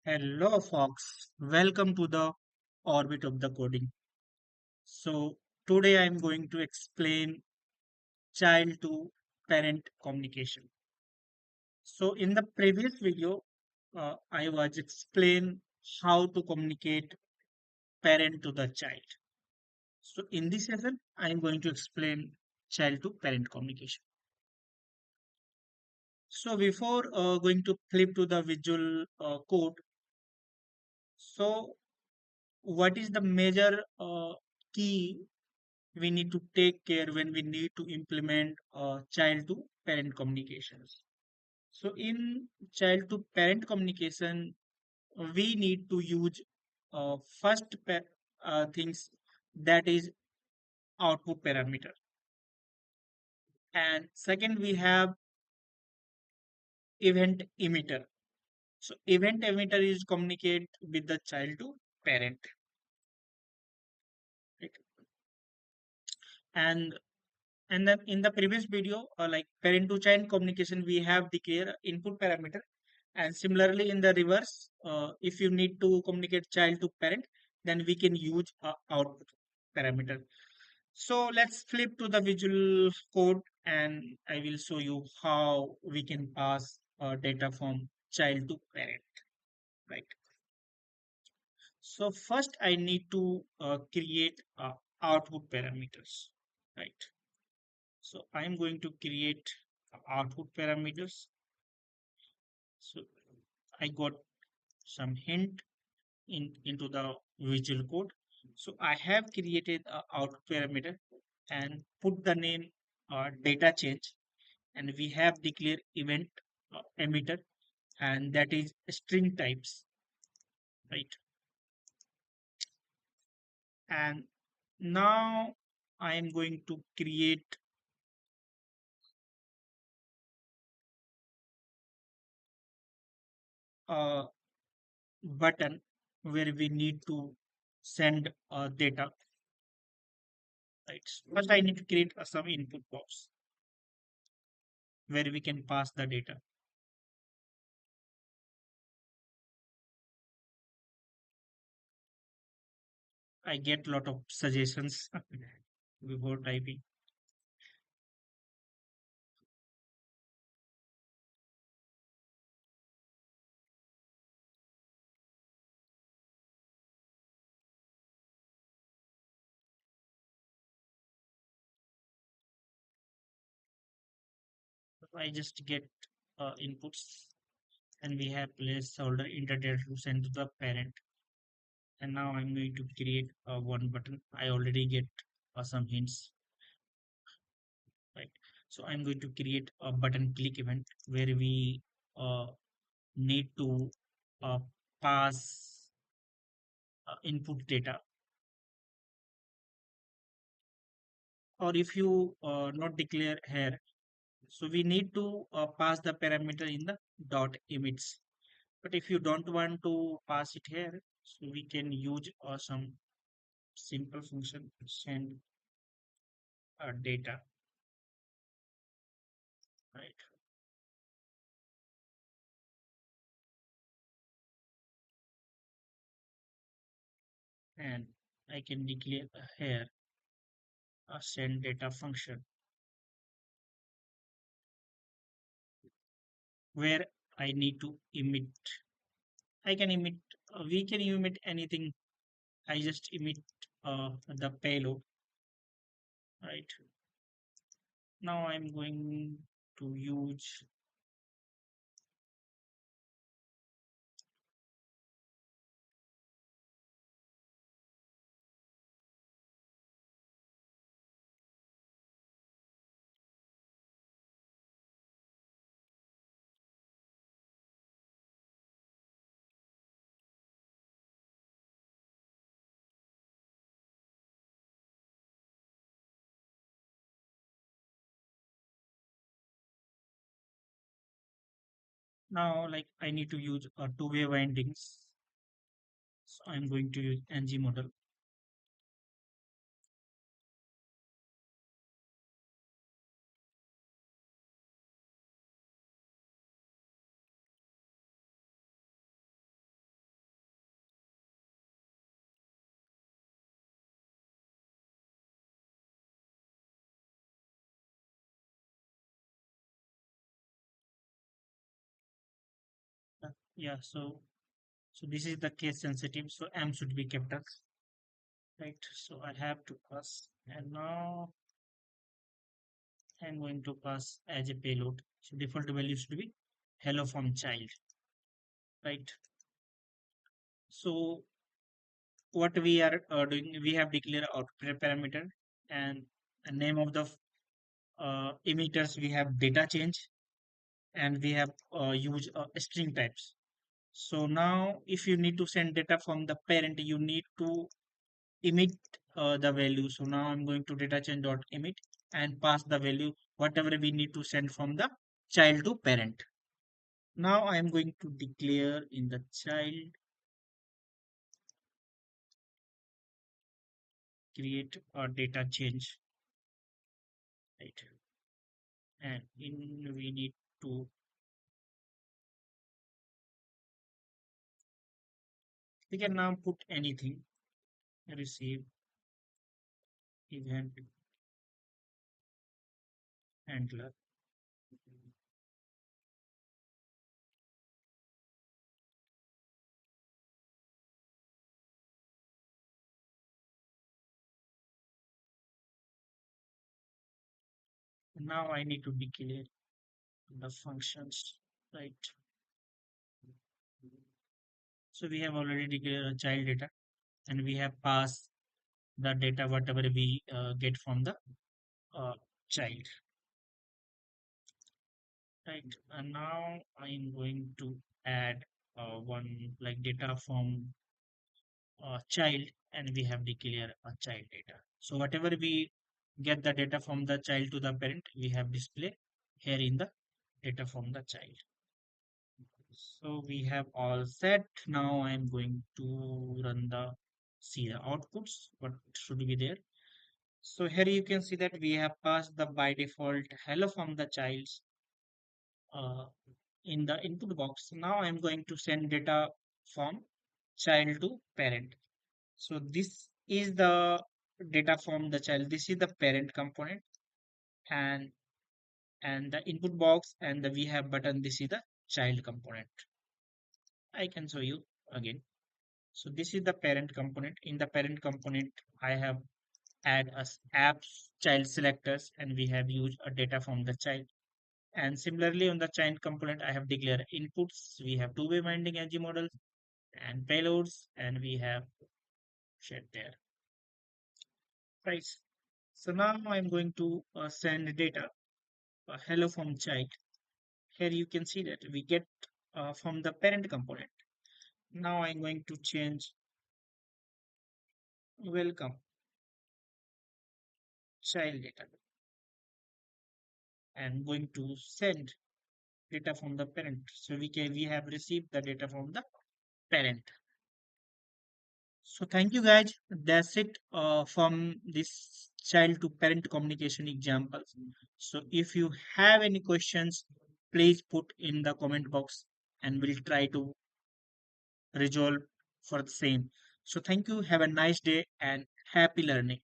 Hello, folks. Welcome to the orbit of the coding. So, today I'm going to explain child to parent communication. So, in the previous video, I was explain how to communicate parent to the child. So, in this session, I'm going to explain child to parent communication. So, before going to flip to the visual code, so what is the major key we need to take care when we need to implement child to parent communications. So, in child to parent communication, we need to use first things that is output parameter, and second we have event emitter. So, event emitter is communicate with the child to parent, right? and And then in the previous video, like parent to child communication, we have declare input parameter. And similarly, in the reverse, if you need to communicate child to parent, then we can use output parameter. So let's flip to the visual code and I will show you how we can pass data from child to parent, right? So first I need to create output parameters, right? So I'm going to create output parameters. So I got some hint into the visual code. So I have created a output parameter and put the name data change, and we have declared event emitter, and that is string types, right? And now I am going to create a button where we need to send data. Right. First, I need to create some input box where we can pass the data. I get a lot of suggestions before typing. I just get inputs, and we have placeholder interdata to send to the parent. And now I'm going to create one button. I already get some hints, right? So I'm going to create a button click event where we uh, need to uh, pass input data, or if you not declare here, so we need to pass the parameter in the dot emits. But if you don't want to pass it here, so we can use some simple function send data, right? And I can declare here a send data function where I need to emit. I can emit. We can emit anything. I just emit the payload, right? Now I'm going to use. Now, like I need to use two-way windings. So I'm going to use ng model. Yeah, so this is the case sensitive, so M should be kept as, right? So I have to pass, and now I'm going to pass as a payload. So default value should be hello from child, right? So what we are doing, we have declared output parameter, and the name of the emitters, we have data change, and we have use string types. So now if you need to send data from the parent, you need to emit the value. So now I'm going to data change dot emit and pass the value whatever we need to send from the child to parent. Now I am going to declare in the child, create a data change, right? And in we need to, we can now put anything, receive event handler. Now I need to declare the functions, right? So we have already declared a child data, and we have passed the data whatever we get from the uh, child, right? And now I'm going to add one like data from child, and we have declared a child data. So whatever we get the data from the child to the parent, we have display here in the data from the child. So we have all set. Now I'm going to run the, see the outputs, what should be there. So here you can see that we have passed the by default hello from the child's uh, in the input box. Now I'm going to send data from child to parent. So this is the data from the child. This is the parent component, and the input box and the we have button. This is the child component. I can show you again. So this is the parent component. In the parent component, I have add as apps child selectors, and we have used a data from the child. And similarly on the child component, I have declared inputs. We have two-way binding edge models and payloads, and we have shared there. Right. So now I'm going to send data hello from child. Here you can see that we get from the parent component. Now I'm going to change welcome child data, and going to send data from the parent. So we have received the data from the parent. So thank you guys. That's it from this child to parent communication examples. So if you have any questions, please put in the comment box, and we'll try to resolve for the same. So thank you. Have a nice day and happy learning.